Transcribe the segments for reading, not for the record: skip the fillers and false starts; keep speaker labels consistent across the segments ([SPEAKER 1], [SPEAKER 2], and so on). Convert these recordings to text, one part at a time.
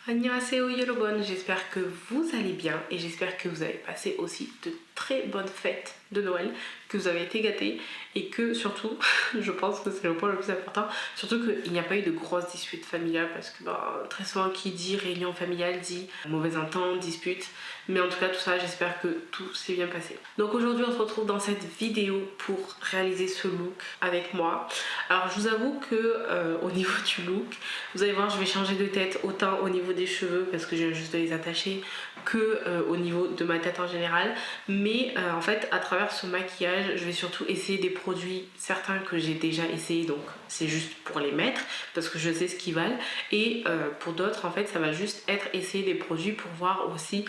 [SPEAKER 1] Annyeonghaseyo Yorobon, j'espère que vous allez bien et j'espère que vous avez passé aussi de très bonnes fêtes de Noël, que vous avez été gâtés et que surtout, je pense que c'est le point le plus important, surtout qu'il n'y a pas eu de grosses disputes familiales parce que très souvent qui dit réunion familiale dit mauvais entente, dispute, mais en tout cas tout ça j'espère que tout s'est bien passé. Donc aujourd'hui on se retrouve dans cette vidéo pour réaliser ce look avec moi. Alors je vous avoue que au niveau du look, vous allez voir je vais changer de tête autant au niveau des cheveux parce que je viens juste de les attacher que au niveau de ma tête en général, mais en fait à travers ce maquillage je vais surtout essayer des produits certains que j'ai déjà essayé, donc c'est juste pour les mettre parce que je sais ce qu'ils valent, et pour d'autres en fait ça va juste être essayer des produits pour voir aussi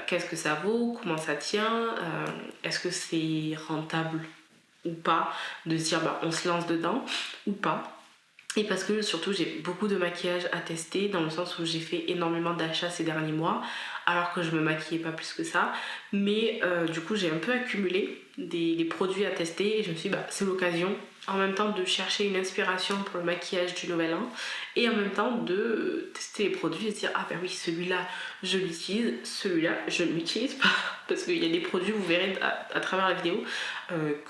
[SPEAKER 1] qu'est-ce que ça vaut, comment ça tient, est-ce que c'est rentable ou pas, de se dire on se lance dedans ou pas. Et parce que surtout j'ai beaucoup de maquillage à tester dans le sens où j'ai fait énormément d'achats ces derniers mois alors que je me maquillais pas plus que ça, mais du coup j'ai un peu accumulé des produits à tester et je me suis dit c'est l'occasion en même temps de chercher une inspiration pour le maquillage du nouvel an et en même temps de tester les produits et se dire oui celui-là je l'utilise, celui-là je ne l'utilise pas parce qu'il y a des produits vous verrez à travers la vidéo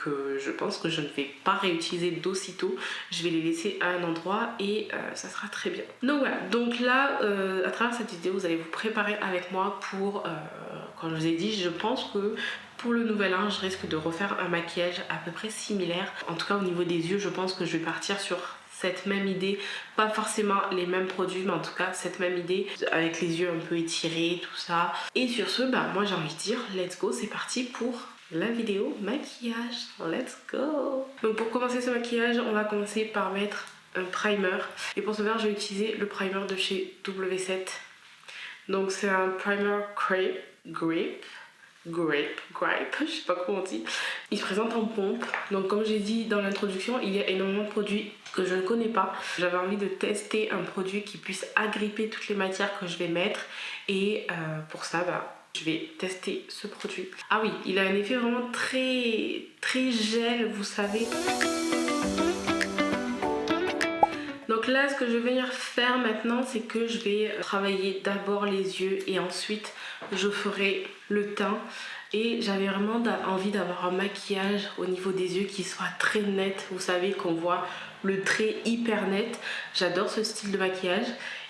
[SPEAKER 1] que je pense que je ne vais pas réutiliser d'aussitôt, je vais les laisser à un endroit et ça sera très bien. Donc voilà, donc là à travers cette vidéo vous allez vous préparer avec moi pour comme je vous ai dit, je pense que pour le nouvel an je risque de refaire un maquillage à peu près similaire, en tout cas au niveau des yeux je pense que je vais partir sur cette même idée, pas forcément les mêmes produits mais en tout cas cette même idée avec les yeux un peu étirés, tout ça. Et sur ce moi j'ai envie de dire let's go, c'est parti pour la vidéo maquillage, let's go. Donc pour commencer ce maquillage on va commencer par mettre un primer et pour ce faire je vais utiliser le primer de chez W7. Donc c'est un primer grape, je sais pas comment on dit. Il se présente en pompe, donc comme j'ai dit dans l'introduction il y a énormément de produits que je ne connais pas. J'avais envie de tester un produit qui puisse agripper toutes les matières que je vais mettre et pour ça je vais tester ce produit. Ah oui, il a un effet vraiment très très gel, vous savez. Donc là ce que je vais venir faire maintenant c'est que je vais travailler d'abord les yeux et ensuite je ferai le teint. Et j'avais vraiment envie d'avoir un maquillage au niveau des yeux qui soit très net, vous savez qu'on voit le trait hyper net. J'adore ce style de maquillage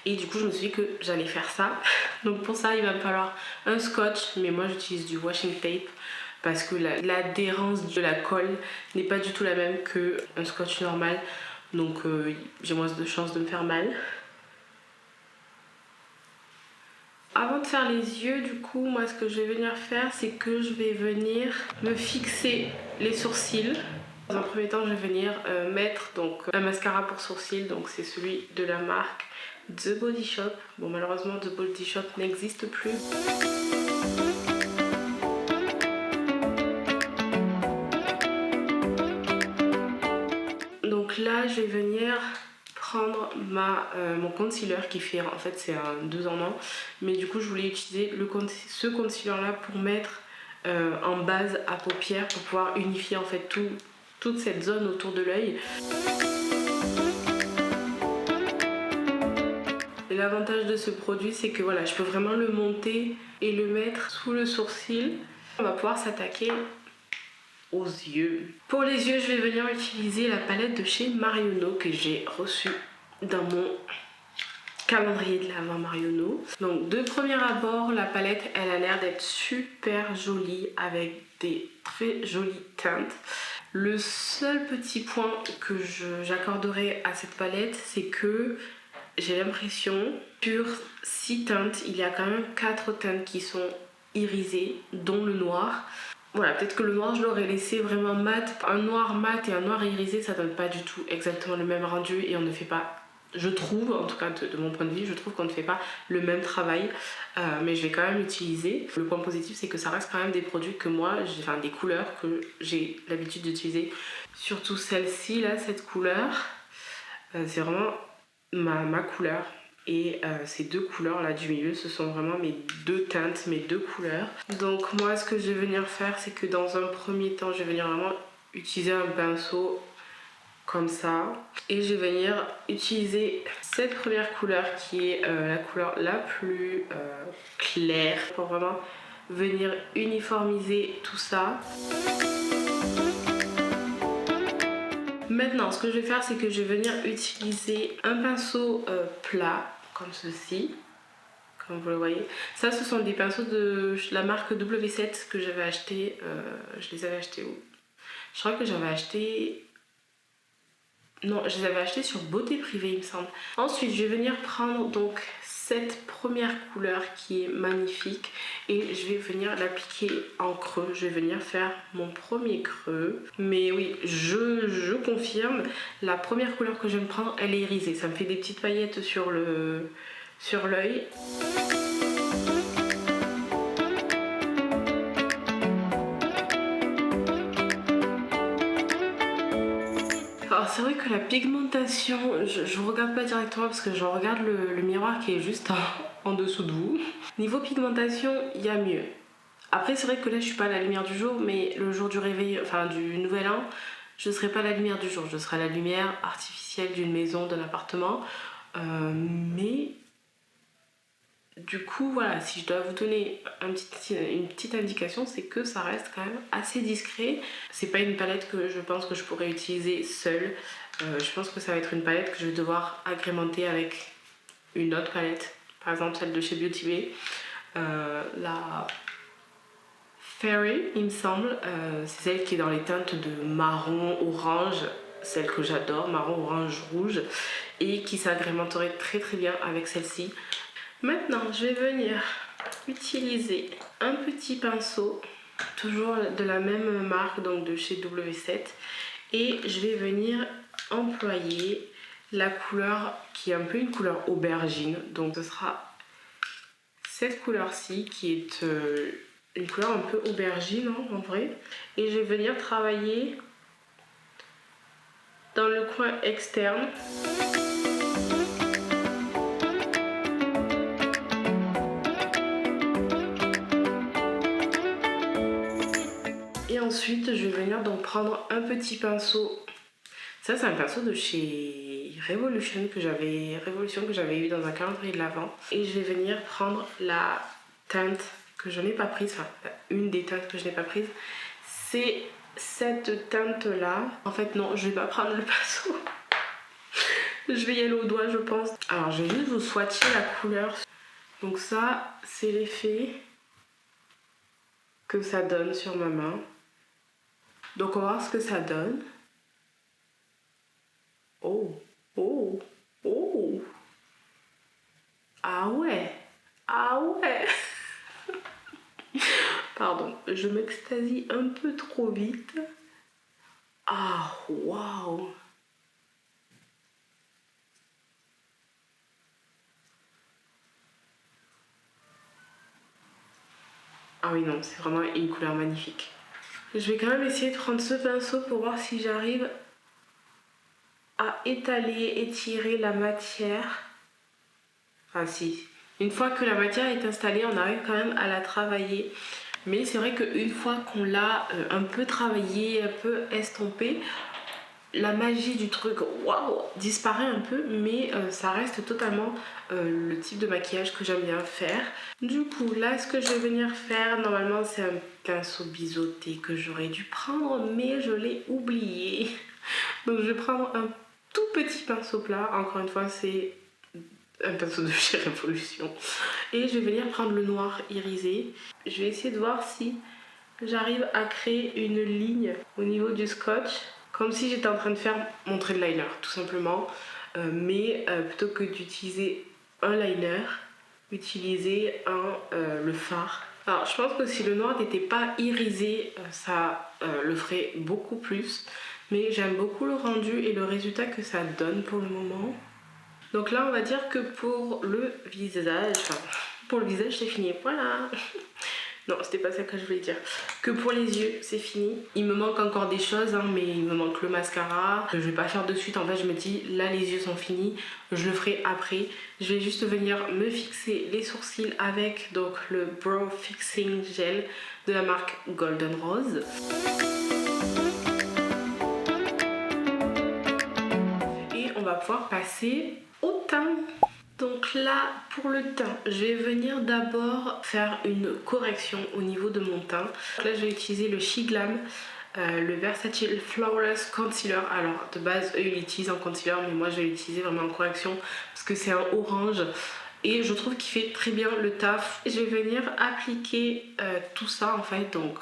[SPEAKER 1] et du coup je me suis dit que j'allais faire ça. Donc pour ça il va me falloir un scotch, mais moi j'utilise du washing tape parce que l'adhérence de la colle n'est pas du tout la même qu'un scotch normal, donc j'ai moins de chances de me faire mal. Avant de faire les yeux, du coup, moi ce que je vais venir faire, c'est que je vais venir me fixer les sourcils. Dans un premier temps, je vais venir mettre donc un mascara pour sourcils, donc c'est celui de la marque The Body Shop. Bon, malheureusement, The Body Shop n'existe plus. Donc là, je vais venir prendre mon concealer qui fait en fait c'est un 2 en 1, mais du coup je voulais utiliser ce concealer là pour mettre en base à paupières pour pouvoir unifier en fait toute cette zone autour de l'œil. Et l'avantage de ce produit c'est que voilà, je peux vraiment le monter et le mettre sous le sourcil. On va pouvoir s'attaquer aux yeux. Pour les yeux, je vais venir utiliser la palette de chez Marionneau que j'ai reçue dans mon calendrier de l'Avent Marionneau. Donc de premier abord, la palette elle a l'air d'être super jolie avec des très jolies teintes. Le seul petit point que j'accorderai à cette palette, c'est que j'ai l'impression sur 6 teintes, il y a quand même 4 teintes qui sont irisées, dont le noir. Voilà, peut-être que le noir je l'aurais laissé vraiment mat. Un noir mat et un noir irisé ça donne pas du tout exactement le même rendu et on ne fait pas, je trouve, en tout cas de mon point de vue, je trouve qu'on ne fait pas le même travail, mais je vais quand même l'utiliser. Le point positif c'est que ça reste quand même des produits que moi, enfin des couleurs que j'ai l'habitude d'utiliser. Surtout celle-ci là, cette couleur, c'est vraiment ma couleur. Et ces deux couleurs là du milieu, ce sont vraiment mes deux teintes, mes deux couleurs. Donc moi ce que je vais venir faire c'est que dans un premier temps je vais venir vraiment utiliser un pinceau comme ça. Et je vais venir utiliser cette première couleur qui est la couleur la plus claire pour vraiment venir uniformiser tout ça. Maintenant, ce que je vais faire, c'est que je vais venir utiliser un pinceau plat comme ceci. Comme vous le voyez, ça ce sont des pinceaux de la marque W7 que j'avais acheté. Je les avais achetés où? Je crois que j'avais acheté... Non, je les avais achetés sur Beauté Privée, il me semble. Ensuite, je vais venir prendre donc cette première couleur qui est magnifique et je vais venir l'appliquer en creux. Je vais venir faire mon premier creux. Mais oui, je confirme, la première couleur que je vais me prendre, elle est irisée. Ça me fait des petites paillettes sur l'œil. Alors c'est vrai que la pigmentation, je regarde pas directement parce que je regarde le miroir qui est juste en dessous de vous. Niveau pigmentation, il y a mieux. Après c'est vrai que là je suis pas à la lumière du jour, mais le jour du réveil, enfin du nouvel an, je serai pas à la lumière du jour, je serai à la lumière artificielle d'une maison, d'un appartement. Mais du coup voilà, si je dois vous donner une petite indication, c'est que ça reste quand même assez discret. C'est pas une palette que je pense que je pourrais utiliser seule. Je pense que ça va être une palette que je vais devoir agrémenter avec une autre palette, par exemple celle de chez Beauty Bay, la Fairy il me semble, c'est celle qui est dans les teintes de marron, orange, celle que j'adore, marron, orange, rouge, et qui s'agrémenterait très très bien avec celle-ci. Maintenant, je vais venir utiliser un petit pinceau, toujours de la même marque, donc de chez W7, et je vais venir employer la couleur qui est un peu une couleur aubergine. Donc ce sera cette couleur-ci qui est une couleur un peu aubergine hein, en vrai. Et je vais venir travailler dans le coin externe. Et ensuite, je vais venir donc prendre un petit pinceau. Ça, c'est un pinceau de chez Révolution que j'avais eu dans un calendrier de l'Avent. Et je vais venir prendre la teinte que je n'ai pas prise, enfin, une des teintes que je n'ai pas prise. C'est cette teinte-là. En fait, non, je vais pas prendre le pinceau. Je vais y aller au doigt, je pense. Alors, je vais juste vous swatcher la couleur. Donc ça, c'est l'effet que ça donne sur ma main. Donc on va voir ce que ça donne. Oh, oh, oh. Ah ouais, ah ouais. Pardon, je m'extasie un peu trop vite. Ah, waouh. Ah oui, non, c'est vraiment une couleur magnifique. Je vais quand même essayer de prendre ce pinceau pour voir si j'arrive à étaler, étirer la matière. Enfin si, une fois que la matière est installée, on arrive quand même à la travailler. Mais c'est vrai qu'une fois qu'on l'a un peu travaillé, un peu estompé, la magie du truc, waouh, disparaît un peu, mais ça reste totalement le type de maquillage que j'aime bien faire. Du coup, là, ce que je vais venir faire, normalement, c'est un pinceau biseauté que j'aurais dû prendre, mais je l'ai oublié. Donc, je vais prendre un tout petit pinceau plat. Encore une fois, c'est un pinceau de chez Révolution. Et je vais venir prendre le noir irisé. Je vais essayer de voir si j'arrive à créer une ligne au niveau du scotch. Comme si j'étais en train de faire mon trait de liner, tout simplement. Mais plutôt que d'utiliser un liner, utiliser le fard. Alors je pense que si le noir n'était pas irisé, ça le ferait beaucoup plus. Mais j'aime beaucoup le rendu et le résultat que ça donne pour le moment. Donc là on va dire que pour le visage, c'est fini, voilà. Non, c'était pas ça que je voulais dire. Que pour les yeux, c'est fini. Il me manque encore des choses, hein, mais il me manque le mascara. Je vais pas faire de suite. En fait, je me dis, là, les yeux sont finis. Je le ferai après. Je vais juste venir me fixer les sourcils avec donc le Brow Fixing Gel de la marque Golden Rose. pouvoir passer au teint. Donc là, pour le teint, je vais venir d'abord faire une correction au niveau de mon teint. Donc là, je vais utiliser le Shiglam, le Versatile Flawless Concealer. Alors, de base, eux, ils l'utilisent en concealer, mais moi, je vais l'utiliser vraiment en correction parce que c'est un orange. Et je trouve qu'il fait très bien le taf. Je vais venir appliquer tout ça, en fait, donc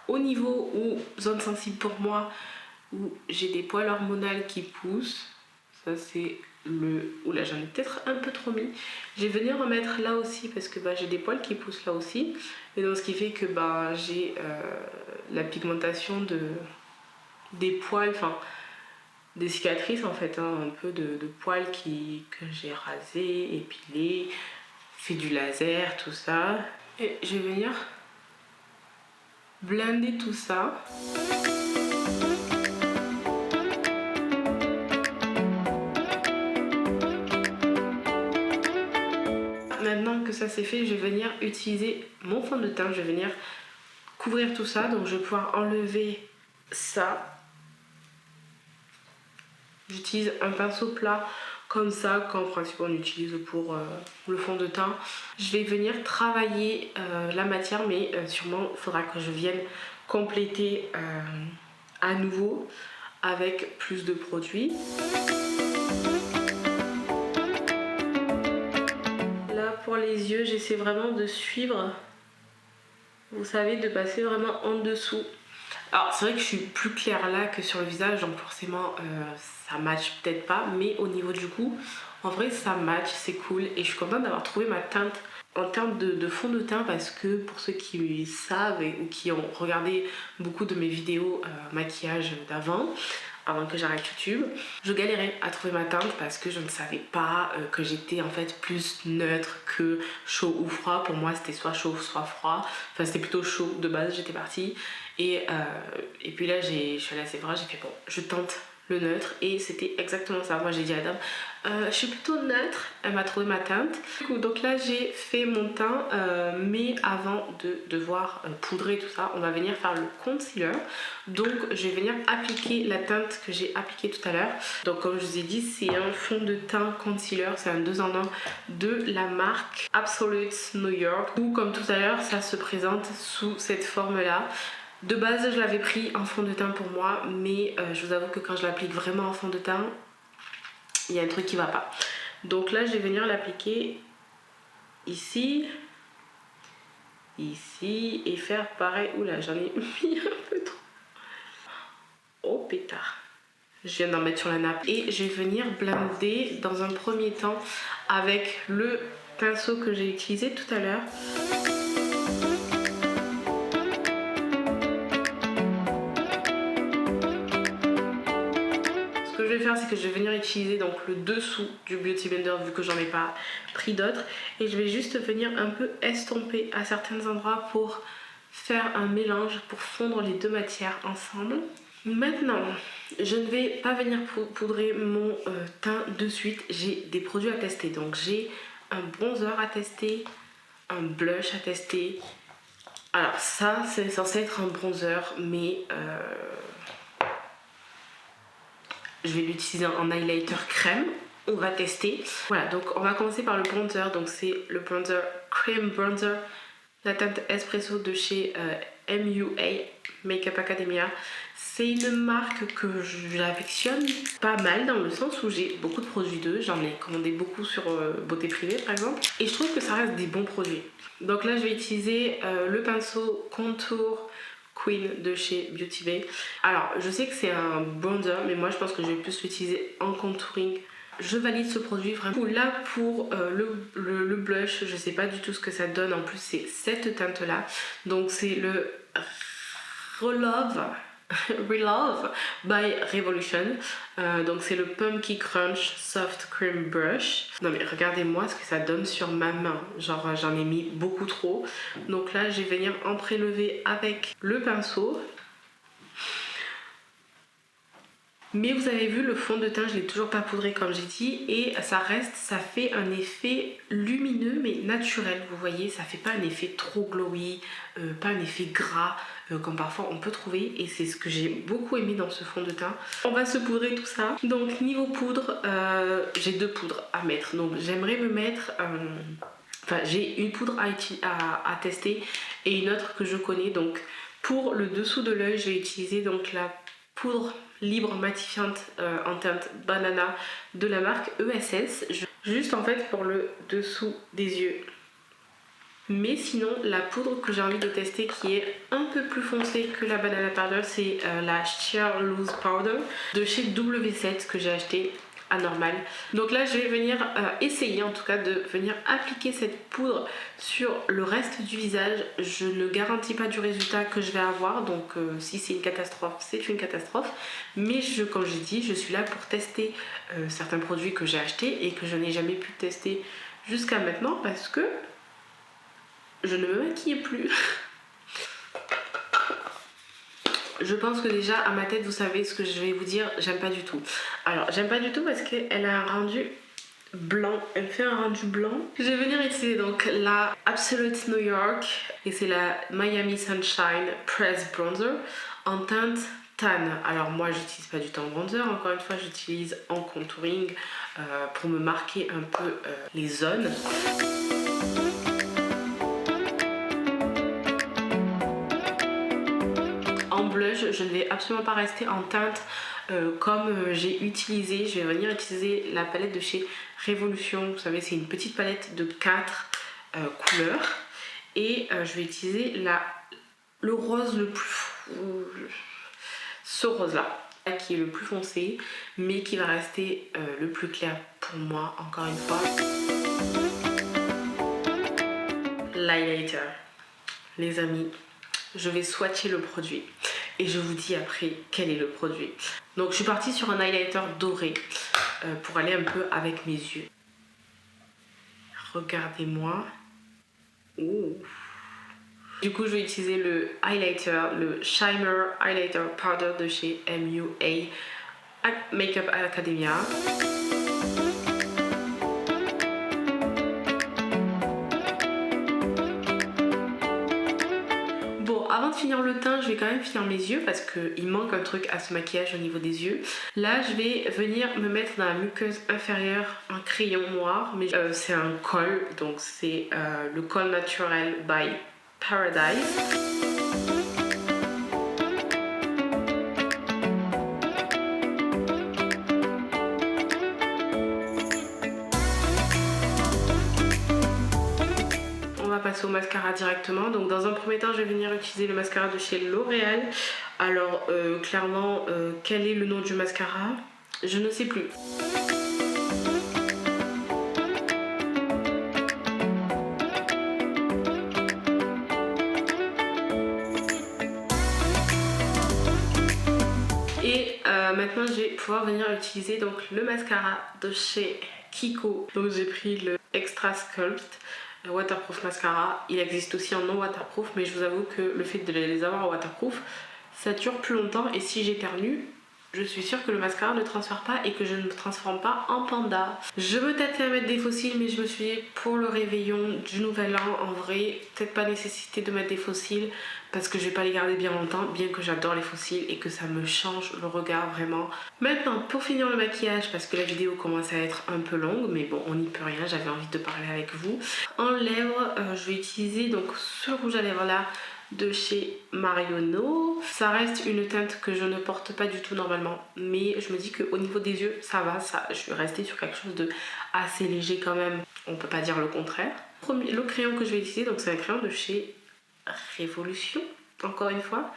[SPEAKER 1] au niveau où, zone sensible pour moi, où j'ai des poils hormonales qui poussent. Ça, c'est le... Oula, j'en ai peut-être un peu trop mis. Je vais venir en mettre là aussi parce que j'ai des poils qui poussent là aussi. Et donc, ce qui fait que j'ai la pigmentation des poils, enfin des cicatrices en fait, hein, un peu de poils que j'ai rasé, épilé, fait du laser, tout ça. Et je vais venir blender tout ça. Maintenant que ça c'est fait, je vais venir utiliser mon fond de teint, je vais venir couvrir tout ça. Donc je vais pouvoir enlever ça. J'utilise un pinceau plat comme ça qu'en principe on utilise pour le fond de teint. Je vais venir travailler la matière, mais sûrement il faudra que je vienne compléter à nouveau avec plus de produits. Pour les yeux, j'essaie vraiment de suivre, vous savez, de passer vraiment en dessous. Alors c'est vrai que je suis plus claire là que sur le visage, donc forcément ça match peut-être pas, mais au niveau du cou, en vrai ça match, c'est cool et je suis contente d'avoir trouvé ma teinte en termes de fond de teint parce que pour ceux qui savent ou qui ont regardé beaucoup de mes vidéos maquillage d'avant, avant que j'arrête YouTube, je galérais à trouver ma teinte parce que je ne savais pas que j'étais en fait plus neutre que chaud ou froid. Pour moi c'était soit chaud soit froid, enfin c'était plutôt chaud de base, j'étais partie et puis là je suis allée à Sephora, j'ai fait bon, je tente le neutre et c'était exactement ça. Moi j'ai dit à la dame je suis plutôt neutre, elle m'a trouvé ma teinte. Donc là j'ai fait mon teint mais avant de devoir poudrer tout ça, on va venir faire le concealer. Donc je vais venir appliquer la teinte que j'ai appliquée tout à l'heure. Donc comme je vous ai dit, c'est un fond de teint concealer, c'est un 2 en 1 de la marque Absolute New York. Ou comme tout à l'heure, ça se présente sous cette forme là. De base je l'avais pris en fond de teint pour moi, mais je vous avoue que quand je l'applique vraiment en fond de teint, il y a un truc qui va pas. Donc là je vais venir l'appliquer ici, ici et faire pareil. Oula, j'en ai mis un peu trop. Oh pétard. Je viens d'en mettre sur la nappe et je vais venir blender dans un premier temps avec le pinceau que j'ai utilisé tout à l'heure. Ce que je vais faire, c'est que je vais venir utiliser donc le dessous du Beauty Blender vu que j'en ai pas pris d'autres et je vais juste venir un peu estomper à certains endroits pour faire un mélange, pour fondre les deux matières ensemble. Maintenant, je ne vais pas venir poudrer mon teint de suite, j'ai des produits à tester. Donc j'ai un bronzer à tester, un blush à tester. Alors ça, c'est censé être un bronzer, mais je vais l'utiliser en highlighter crème. On va tester. Voilà, donc on va commencer par le bronzer. Donc c'est le bronzer Cream Bronzer, la teinte Espresso de chez MUA, Makeup Academia. C'est une marque que j'affectionne pas mal dans le sens où j'ai beaucoup de produits d'eux. J'en ai commandé beaucoup sur Beauté Privée par exemple. Et je trouve que ça reste des bons produits. Donc là je vais utiliser le pinceau Contour Queen de chez Beauty Bay. Alors je sais que c'est un bronzer, mais moi je pense que je vais plus l'utiliser en contouring. Je valide ce produit vraiment. Là pour le blush, je sais pas du tout ce que ça donne. En plus c'est cette teinte là. Donc c'est le Relove by Revolution. Donc c'est le Pumpkin Crunch Soft Cream Brush. Non mais regardez-moi ce que ça donne sur ma main. Genre j'en ai mis beaucoup trop. Donc là je vais venir en prélever avec le pinceau. Mais vous avez vu, le fond de teint, je l'ai toujours pas poudré comme j'ai dit, et ça fait un effet lumineux mais naturel. Vous voyez, ça fait pas un effet trop glowy, pas un effet gras comme parfois on peut trouver, et c'est ce que j'ai beaucoup aimé dans ce fond de teint. On va se poudrer tout ça. Donc niveau poudre, j'ai 2 poudres à mettre. Donc j'aimerais me mettre... Enfin, j'ai une poudre à tester et une autre que je connais. Donc pour le dessous de l'œil, je vais utiliser donc la poudre libre matifiante en teinte banana de la marque ESS. Juste en fait pour le dessous des yeux. Mais sinon, la poudre que j'ai envie de tester qui est un peu plus foncée que la banana powder, c'est la Sheer Loose Powder de chez W7 que j'ai acheté à Normal. Donc là je vais venir essayer en tout cas de venir appliquer cette poudre sur le reste du visage. Je ne garantis pas du résultat que je vais avoir, donc si c'est une catastrophe, c'est une catastrophe. Mais comme je dis, je suis là pour tester certains produits que j'ai achetés et que je n'ai jamais pu tester jusqu'à maintenant parce que je ne me maquille plus. Je pense que déjà à ma tête vous savez ce que je vais vous dire, j'aime pas du tout. Alors j'aime pas du tout parce qu'elle a un rendu blanc, elle fait un rendu blanc. Je vais venir utiliser donc la Absolute New York et c'est la Miami Sunshine Press Bronzer en teinte tan. Alors moi j'utilise pas du tout en bronzer, encore une fois j'utilise en contouring pour me marquer un peu les zones. En blush, je ne vais absolument pas rester en teinte comme j'ai utilisé. Je vais venir utiliser la palette de chez Révolution. Vous savez, c'est une petite palette de 4 couleurs. Et je vais utiliser le rose le plus... ce rose-là, qui est le plus foncé, mais qui va rester le plus clair pour moi, encore une fois. L'highlighter. Les amis, je vais swatcher le produit et je vous dis après quel est le produit. Donc je suis partie sur un highlighter doré pour aller un peu avec mes yeux. Regardez-moi. Ouh. Du coup je vais utiliser le highlighter, le Shimmer Highlighter Powder de chez MUA Makeup Academia. Avant de finir le teint, je vais quand même finir mes yeux parce qu'il manque un truc à ce maquillage au niveau des yeux. Là, je vais venir me mettre dans la muqueuse inférieure un crayon noir, mais c'est un col, donc c'est le col naturel by Paradise. Passer au mascara directement. Donc dans un premier temps je vais venir utiliser le mascara de chez L'Oréal. Alors clairement quel est le nom du mascara? Je ne sais plus. Et maintenant je vais pouvoir venir utiliser donc le mascara de chez Kiko. Donc j'ai pris le Extra Sculpt Waterproof Mascara. Il existe aussi en non waterproof, mais je vous avoue que le fait de les avoir en waterproof, ça dure plus longtemps et si j'éternue, je suis sûre que le mascara ne transfère pas et que je ne me transforme pas en panda. Je me tâtais à mettre des faux cils, mais je me suis dit pour le réveillon du nouvel an, en vrai, peut-être pas nécessité de mettre des faux cils parce que je vais pas les garder bien longtemps, bien que j'adore les faux cils et que ça me change le regard vraiment. Maintenant, pour finir le maquillage, parce que la vidéo commence à être un peu longue, mais bon, on n'y peut rien, j'avais envie de parler avec vous. En lèvres, je vais utiliser donc ce rouge à lèvres là de chez Marionneau. Ça reste une teinte que je ne porte pas du tout normalement, mais je me dis qu'au niveau des yeux ça va, je vais rester sur quelque chose de assez léger quand même, on peut pas dire le contraire. Le crayon que je vais utiliser, donc c'est un crayon de chez Révolution encore une fois,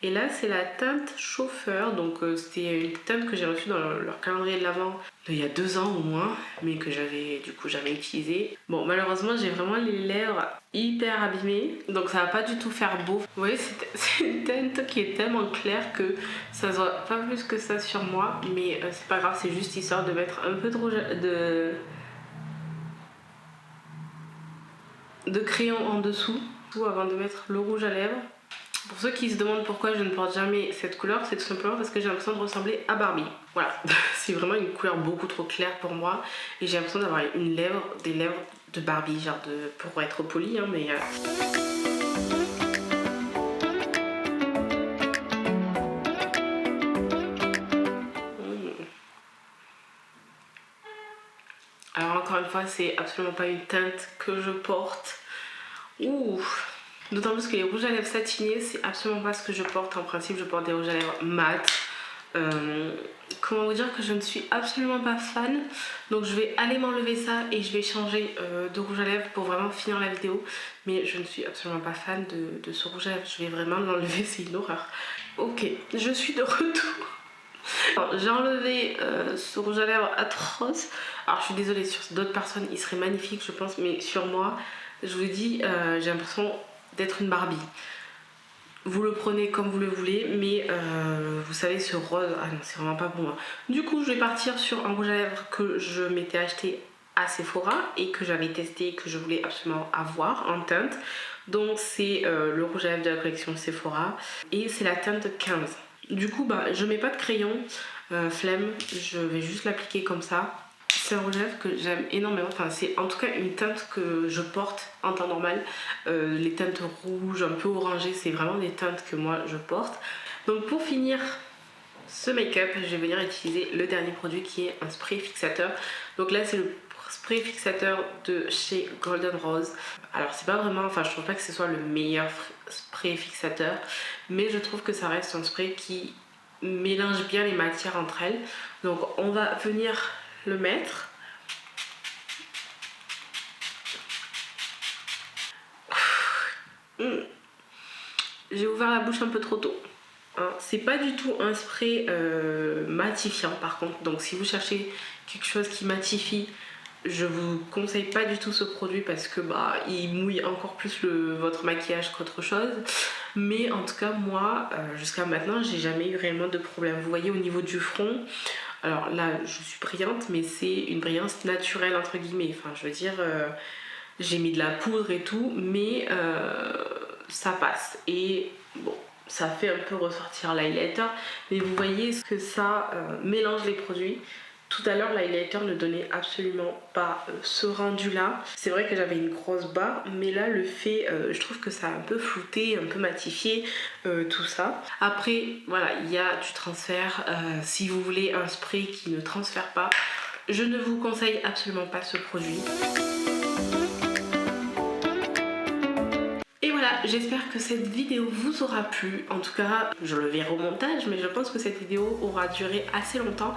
[SPEAKER 1] et là c'est la teinte chauffeur, donc c'était une teinte que j'ai reçue dans leur calendrier de l'Avent il y a 2 ans au moins, mais que j'avais du coup jamais utilisé. Bon, malheureusement j'ai vraiment les lèvres hyper abîmées, donc ça va pas du tout faire beau. Vous voyez, c'est une teinte qui est tellement claire que ça se voit pas plus que ça sur moi, mais c'est pas grave, c'est juste histoire de mettre un peu de rouge de crayon en dessous avant de mettre le rouge à lèvres. Pour ceux qui se demandent pourquoi je ne porte jamais cette couleur, c'est tout simplement parce que j'ai l'impression de ressembler à Barbie. Voilà, c'est vraiment une couleur beaucoup trop claire pour moi et j'ai l'impression d'avoir des lèvres de Barbie, genre pour être polie, hein, mais... Alors encore une fois, c'est absolument pas une teinte que je porte. Ouh. D'autant plus que les rouges à lèvres satinés, c'est absolument pas ce que je porte. En principe, je porte des rouges à lèvres mat. Comment vous dire que je ne suis absolument pas fan. Donc je vais aller m'enlever ça et je vais changer de rouge à lèvres pour vraiment finir la vidéo. Mais je ne suis absolument pas fan de ce rouge à lèvres. Je vais vraiment l'enlever, c'est une horreur. Ok, je suis de retour. J'ai enlevé ce rouge à lèvres atroce. Alors je suis désolée, sur d'autres personnes il serait magnifique je pense, mais sur moi, je vous dis, j'ai l'impression d'être une Barbie. Vous le prenez comme vous le voulez, mais vous savez, ce rose, ah non, c'est vraiment pas pour moi. Du coup, je vais partir sur un rouge à lèvres que je m'étais acheté à Sephora et que j'avais testé et que je voulais absolument avoir en teinte. Donc c'est le rouge à lèvres de la collection Sephora et c'est la teinte 15. Du coup, bah, je mets pas de crayon, flemme, je vais juste l'appliquer comme ça. C'est un rouge à lèvres que j'aime énormément, enfin c'est en tout cas une teinte que je porte en temps normal. Les teintes rouges, un peu orangées, c'est vraiment des teintes que moi je porte. Donc pour finir ce make-up, je vais venir utiliser le dernier produit qui est un spray fixateur. Donc là c'est le spray fixateur de chez Golden Rose. Alors c'est pas vraiment, enfin je trouve pas que ce soit le meilleur spray fixateur, mais je trouve que ça reste un spray qui mélange bien les matières entre elles. Donc on va venir le mettre. J'ai ouvert la bouche un peu trop tôt. Hein, c'est pas du tout un spray matifiant par contre, donc si vous cherchez quelque chose qui matifie, je vous conseille pas du tout ce produit parce que bah il mouille encore plus votre maquillage qu'autre chose. Mais en tout cas moi jusqu'à maintenant j'ai jamais eu réellement de problème. Vous voyez au niveau du front, alors là je suis brillante mais c'est une brillance naturelle entre guillemets. Enfin je veux dire j'ai mis de la poudre et tout mais ça passe. Et bon, ça fait un peu ressortir l'highlighter, mais vous voyez ce que ça mélange les produits. Tout à l'heure l'highlighter ne donnait absolument pas ce rendu là. C'est vrai que j'avais une grosse barre, mais là le fait, je trouve que ça a un peu flouté, un peu matifié tout ça. Après voilà, il y a du transfert. Si vous voulez un spray qui ne transfère pas, je ne vous conseille absolument pas ce produit. Voilà, j'espère que cette vidéo vous aura plu. En tout cas, je le verrai au montage, mais je pense que cette vidéo aura duré assez longtemps.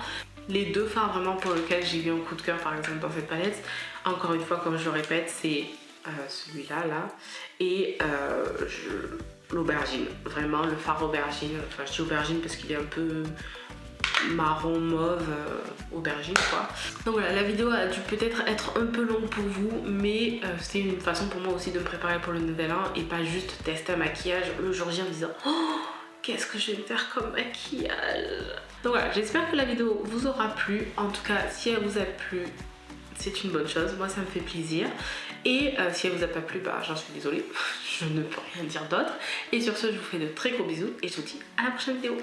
[SPEAKER 1] Les deux fards vraiment pour lesquels j'ai eu un coup de cœur par exemple dans cette palette, encore une fois comme je le répète, c'est celui-là là et l'aubergine. Vraiment le fard aubergine, enfin je dis aubergine parce qu'il est un peu marron mauve aubergine quoi. Donc voilà, la vidéo a dû peut-être être un peu longue pour vous, mais c'était une façon pour moi aussi de me préparer pour le nouvel an et pas juste tester un maquillage le jour J en me disant oh qu'est-ce que je vais me faire comme maquillage. Donc voilà, j'espère que la vidéo vous aura plu. En tout cas si elle vous a plu, c'est une bonne chose, moi ça me fait plaisir. Et si elle vous a pas plu, bah j'en suis désolée, je ne peux rien dire d'autre. Et sur ce, je vous fais de très gros bisous et je vous dis à la prochaine vidéo.